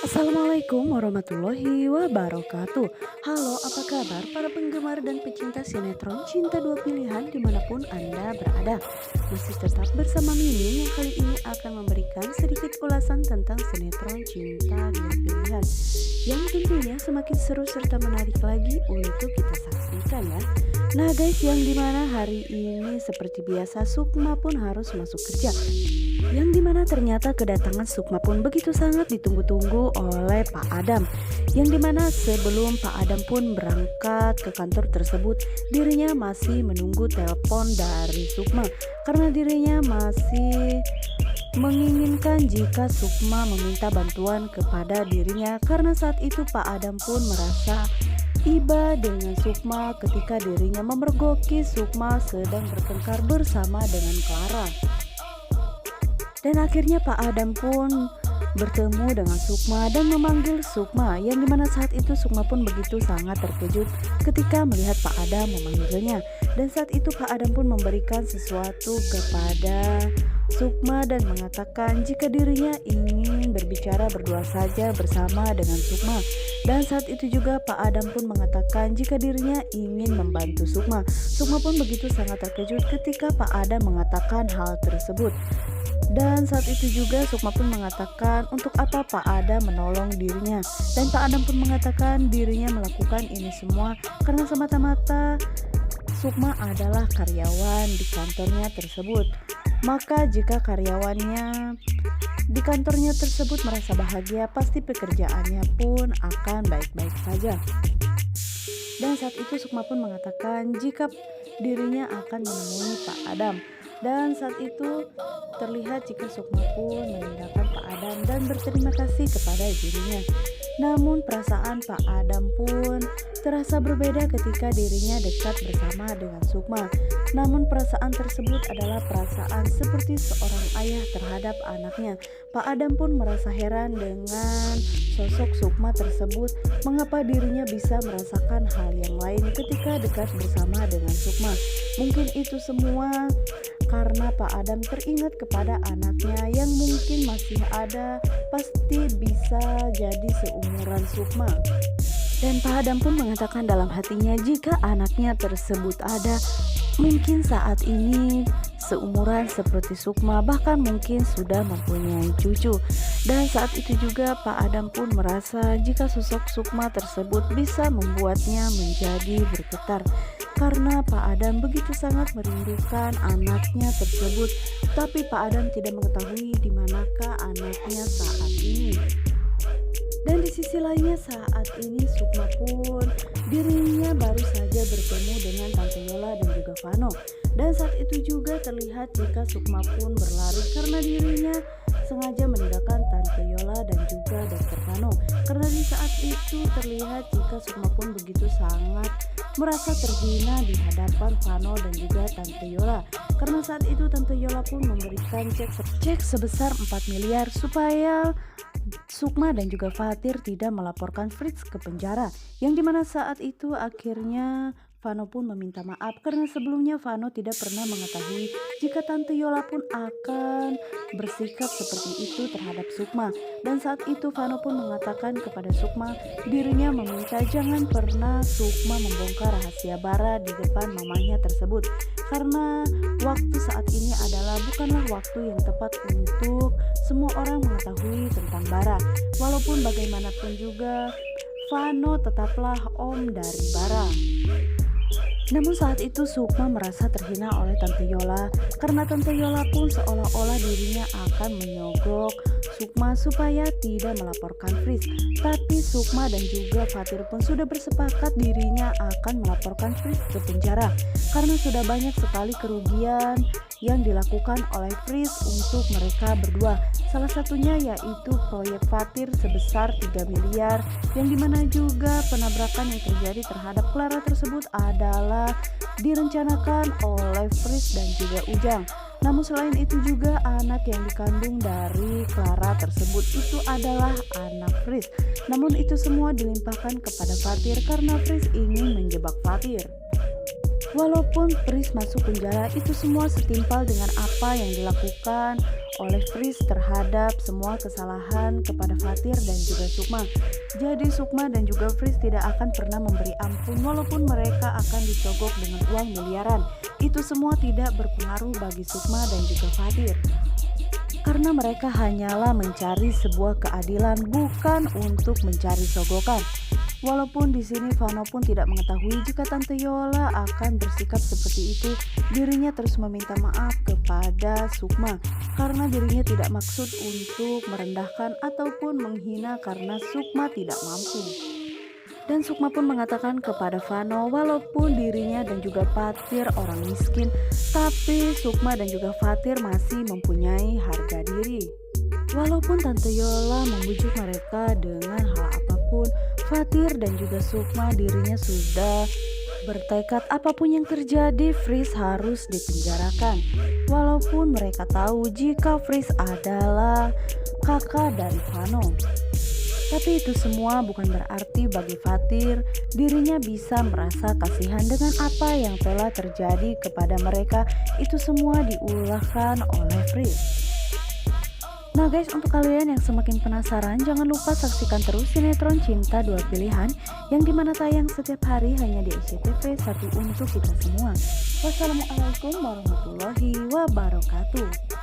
Assalamualaikum warahmatullahi wabarakatuh. Halo, apa kabar para penggemar dan pecinta sinetron Cinta Dua Pilihan dimanapun Anda berada. Masih tetap bersama Mimin yang kali ini akan memberikan sedikit ulasan tentang sinetron Cinta Dua Pilihan yang tentunya semakin seru serta menarik lagi untuk kita saksikan ya. Nah guys, yang dimana hari ini seperti biasa Sukma pun harus masuk kerja, yang dimana ternyata kedatangan Sukma pun begitu sangat ditunggu-tunggu oleh Pak Adam. Yang dimana sebelum Pak Adam pun berangkat ke kantor tersebut, dirinya masih menunggu telepon dari Sukma karena dirinya masih menginginkan jika Sukma meminta bantuan kepada dirinya, karena saat itu Pak Adam pun merasa iba dengan Sukma ketika dirinya memergoki Sukma sedang bertengkar bersama dengan Clara. Dan akhirnya Pak Adam pun bertemu dengan Sukma dan memanggil Sukma, yang dimana saat itu Sukma pun begitu sangat terkejut ketika melihat Pak Adam memanggilnya. Dan saat itu Pak Adam pun memberikan sesuatu kepada Sukma dan mengatakan jika dirinya ingin berbicara berdua saja bersama dengan Sukma. Dan saat itu juga Pak Adam pun mengatakan jika dirinya ingin membantu Sukma. Sukma pun begitu sangat terkejut ketika Pak Adam mengatakan hal tersebut. Dan saat itu juga Sukma pun mengatakan untuk apa Pak Adam menolong dirinya. Dan Pak Adam pun mengatakan dirinya melakukan ini semua karena semata-mata Sukma adalah karyawan di kantornya tersebut. Maka jika karyawannya di kantornya tersebut merasa bahagia, pasti pekerjaannya pun akan baik-baik saja. Dan saat itu Sukma pun mengatakan jika dirinya akan menemui Pak Adam. Dan saat itu terlihat jika Sukma pun meninggalkan Pak Adam dan berterima kasih kepada dirinya. Namun perasaan Pak Adam pun terasa berbeda ketika dirinya dekat bersama dengan Sukma. Namun perasaan tersebut adalah perasaan seperti seorang ayah terhadap anaknya. Pak Adam pun merasa heran dengan sosok Sukma tersebut. Mengapa dirinya bisa merasakan hal yang lain ketika dekat bersama dengan Sukma? Mungkin itu semua karena Pak Adam teringat kepada anaknya yang mungkin masih ada, pasti bisa jadi seumuran Sukma. Dan Pak Adam pun mengatakan dalam hatinya jika anaknya tersebut ada, mungkin saat ini seumuran seperti Sukma, bahkan mungkin sudah mempunyai cucu. Dan saat itu juga Pak Adam pun merasa jika sosok Sukma tersebut bisa membuatnya menjadi bergetar, karena Pak Adam begitu sangat merindukan anaknya tersebut. Tapi Pak Adam tidak mengetahui di manakah anaknya saat ini. Dan di sisi lainnya saat ini Sukma pun dirinya baru saja bertemu dengan Tante Yola dan juga Vano. Dan saat itu juga terlihat jika Sukma pun berlari karena dirinya sengaja meninggalkan Tante Yola dan juga Dokter Vano. Karena di saat itu terlihat jika Sukma pun begitu sangat merasa terhina di hadapan Vano dan juga Tante Yola. Karena saat itu Tante Yola pun memberikan cek sebesar 4 miliar supaya Sukma dan juga Fatir tidak melaporkan Fritz ke penjara. Yang dimana saat itu akhirnya Vano pun meminta maaf karena sebelumnya Vano tidak pernah mengetahui jika Tante Yola pun akan bersikap seperti itu terhadap Sukma. Dan saat itu Vano pun mengatakan kepada Sukma dirinya meminta jangan pernah Sukma membongkar rahasia Bara di depan mamanya tersebut, karena waktu saat ini adalah bukanlah waktu yang tepat untuk semua orang mengetahui tentang Bara. Walaupun bagaimanapun juga Vano tetaplah om dari Bara. Namun saat itu Sukma merasa terhina oleh Tante Yola karena Tante Yola pun seolah-olah dirinya akan menyogok Sukma supaya tidak melaporkan Fritz. Tapi Sukma dan juga Fatir pun sudah bersepakat dirinya akan melaporkan Fritz ke penjara karena sudah banyak sekali kerugian yang dilakukan oleh Fritz untuk mereka berdua. Salah satunya yaitu proyek Fatir sebesar 3 miliar, yang dimana juga penabrakan yang terjadi terhadap Clara tersebut adalah direncanakan oleh Fritz dan juga Ujang. Namun selain itu juga anak yang dikandung dari Clara tersebut itu adalah anak Fritz. Namun itu semua dilimpahkan kepada Fatir karena Fritz ingin menjebak Fatir. Walaupun Pris masuk penjara, itu semua setimpal dengan apa yang dilakukan oleh Pris terhadap semua kesalahan kepada Fatir dan juga Sukma. Jadi Sukma dan juga Pris tidak akan pernah memberi ampun walaupun mereka akan disogok dengan uang miliaran. Itu semua tidak berpengaruh bagi Sukma dan juga Fatir. Karena mereka hanyalah mencari sebuah keadilan, bukan untuk mencari sogokan. Walaupun di sini Vano pun tidak mengetahui jika Tante Yola akan bersikap seperti itu, dirinya terus meminta maaf kepada Sukma karena dirinya tidak maksud untuk merendahkan ataupun menghina karena Sukma tidak mampu. Dan Sukma pun mengatakan kepada Vano walaupun dirinya dan juga Fatir orang miskin, tapi Sukma dan juga Fatir masih mempunyai harga diri. Walaupun Tante Yola membujuk mereka dengan hal apapun, Fatir dan juga Sukma dirinya sudah bertekad apapun yang terjadi Fris harus dipenjarakan. Walaupun mereka tahu jika Fris adalah kakak dari Vano. Tapi itu semua bukan berarti bagi Fatir dirinya bisa merasa kasihan dengan apa yang telah terjadi kepada mereka. Itu semua diulahkan oleh Fris. Nah guys, untuk kalian yang semakin penasaran, jangan lupa saksikan terus sinetron Cinta Dua Pilihan yang dimana tayang setiap hari hanya di SCTV 1 untuk kita semua. Wassalamualaikum warahmatullahi wabarakatuh.